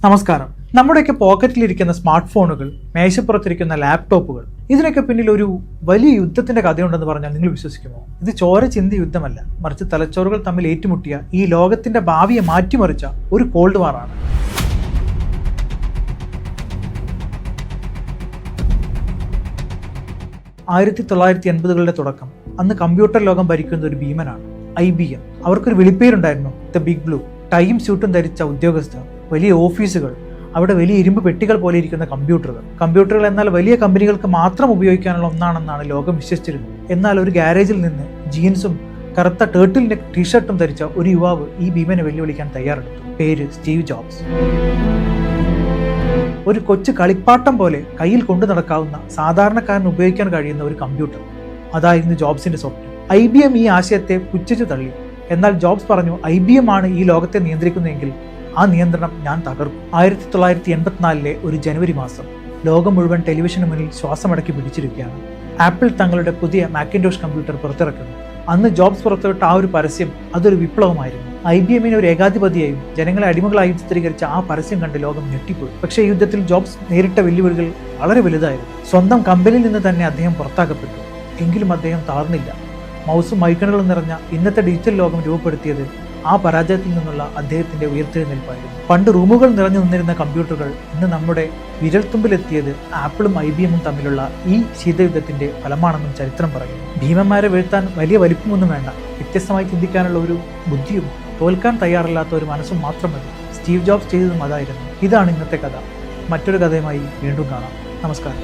നമസ്കാരം. നമ്മുടെയൊക്കെ പോക്കറ്റിലിരിക്കുന്ന സ്മാർട്ട് ഫോണുകൾ, മേശപ്പുറത്തിരിക്കുന്ന ലാപ്ടോപ്പുകൾ, ഇതിനൊക്കെ പിന്നിൽ ഒരു വലിയ യുദ്ധത്തിന്റെ കഥയുണ്ടെന്ന് പറഞ്ഞാൽ നിങ്ങൾ വിശ്വസിക്കുമോ? ഇത് ചോര ചിന്തി യുദ്ധമല്ല, മറിച്ച് തലച്ചോറുകൾ തമ്മിൽ ഏറ്റുമുട്ടിയ ഈ ലോകത്തിന്റെ ഭാവിയെ മാറ്റിമറിച്ച ഒരു കോൾഡ് വാറാണ്. ആയിരത്തി 1980കളുടെ തുടക്കം. അന്ന് കമ്പ്യൂട്ടർ ലോകം ഭരിക്കുന്ന ഒരു ഭീമനാണ് IBM. അവർക്കൊരു വിളിപ്പേരുണ്ടായിരുന്നു, ദ ബിഗ് ബ്ലൂ. ടൈം സ്യൂട്ടും ധരിച്ച ഉദ്യോഗസ്ഥർ, വലിയ ഓഫീസുകൾ, അവിടെ വലിയ ഇരുമ്പ് പെട്ടികൾ പോലെ ഇരിക്കുന്ന കമ്പ്യൂട്ടറുകൾ എന്നാൽ വലിയ കമ്പനികൾക്ക് മാത്രം ഉപയോഗിക്കാനുള്ള ഒന്നാണെന്നാണ് ലോകം വിശ്വസിച്ചിരുന്നത്. എന്നാൽ ഒരു ഗാരേജിൽ നിന്ന് ജീൻസും കറുത്ത ടേർട്ടിൽ നെക്ക് ടീഷർട്ടും ധരിച്ച ഒരു യുവാവ് ഈ ഭീമനെ വെല്ലുവിളിക്കാൻ തയ്യാറെടുത്തു. പേര് സ്റ്റീവ് ജോബ്സ്. ഒരു കൊച്ചു കളിപ്പാട്ടം പോലെ കയ്യിൽ കൊണ്ടു നടക്കാവുന്ന, സാധാരണക്കാരന് ഉപയോഗിക്കാൻ കഴിയുന്ന ഒരു കമ്പ്യൂട്ടർ, അതായിരുന്നു ജോബ്സിന്റെ സ്വപ്നം. IBM ഈ ആശയത്തെ പുച്ഛിച്ചു തള്ളി. എന്നാൽ ജോബ്സ് പറഞ്ഞു, IBM ആണ് ഈ ലോകത്തെ നിയന്ത്രിക്കുന്നതെങ്കിൽ ആ നിയന്ത്രണം ഞാൻ തകർക്കും. 1984 ഒരു ജനുവരി മാസം ലോകം മുഴുവൻ ടെലിവിഷന് മുന്നിൽ ശ്വാസമടക്കി പിടിച്ചിരിക്കുകയാണ്. ആപ്പിൾ തങ്ങളുടെ പുതിയ മാക്കിൻടോഷ് കമ്പ്യൂട്ടർ പുറത്തിറക്കുന്നു. അന്ന് ജോബ്സ് പുറത്തുവിട്ട ആ ഒരു പരസ്യം, അതൊരു വിപ്ലവമായിരുന്നു. IBM ഒരു ഏകാധിപതിയായും ജനങ്ങളെ അടിമകളായും ചിത്രീകരിച്ച ആ പരസ്യം കണ്ട് ലോകം ഞെട്ടിപ്പോയി. പക്ഷേ ഈ യുദ്ധത്തിൽ ജോബ്സ് നേരിട്ട വെല്ലുവിളികൾ വളരെ വലുതായിരുന്നു. സ്വന്തം കമ്പനിയിൽ നിന്ന് തന്നെ അദ്ദേഹം പുറത്താക്കപ്പെട്ടു. എങ്കിലും അദ്ദേഹം തളർന്നില്ല. മൗസും ഐക്കണുകളും നിറഞ്ഞ ഇന്നത്തെ ഡിജിറ്റൽ ലോകം രൂപപ്പെടുത്തിയത് ആ പരാജയത്തിൽ നിന്നുള്ള അദ്ദേഹത്തിന്റെ ഉയർത്തെഴുന്നേൽപ്പായിരുന്നു. പണ്ട് റൂമുകൾ നിറഞ്ഞു നിന്നിരുന്ന കമ്പ്യൂട്ടറുകൾ ഇന്ന് നമ്മുടെ വിരൽത്തുമ്പിലെത്തിയത് ആപ്പിളും IBM തമ്മിലുള്ള ഈ ശീതയുദ്ധത്തിന്റെ ഫലമാണെന്നും ചരിത്രം പറയുന്നു. ഭീമന്മാരെ വീഴ്ത്താൻ വലിയ വലിപ്പമൊന്നും വേണ്ട, വ്യത്യസ്തമായി ചിന്തിക്കാനുള്ള ഒരു ബുദ്ധിയും തോൽക്കാൻ തയ്യാറില്ലാത്ത ഒരു മനസ്സും മാത്രം മതി. സ്റ്റീവ് ജോബ്സ് ചെയ്തതും അതായിരുന്നു. ഇതാണ് ഇന്നത്തെ കഥ. മറ്റൊരു കഥയുമായി വീണ്ടും കാണാം. നമസ്കാരം.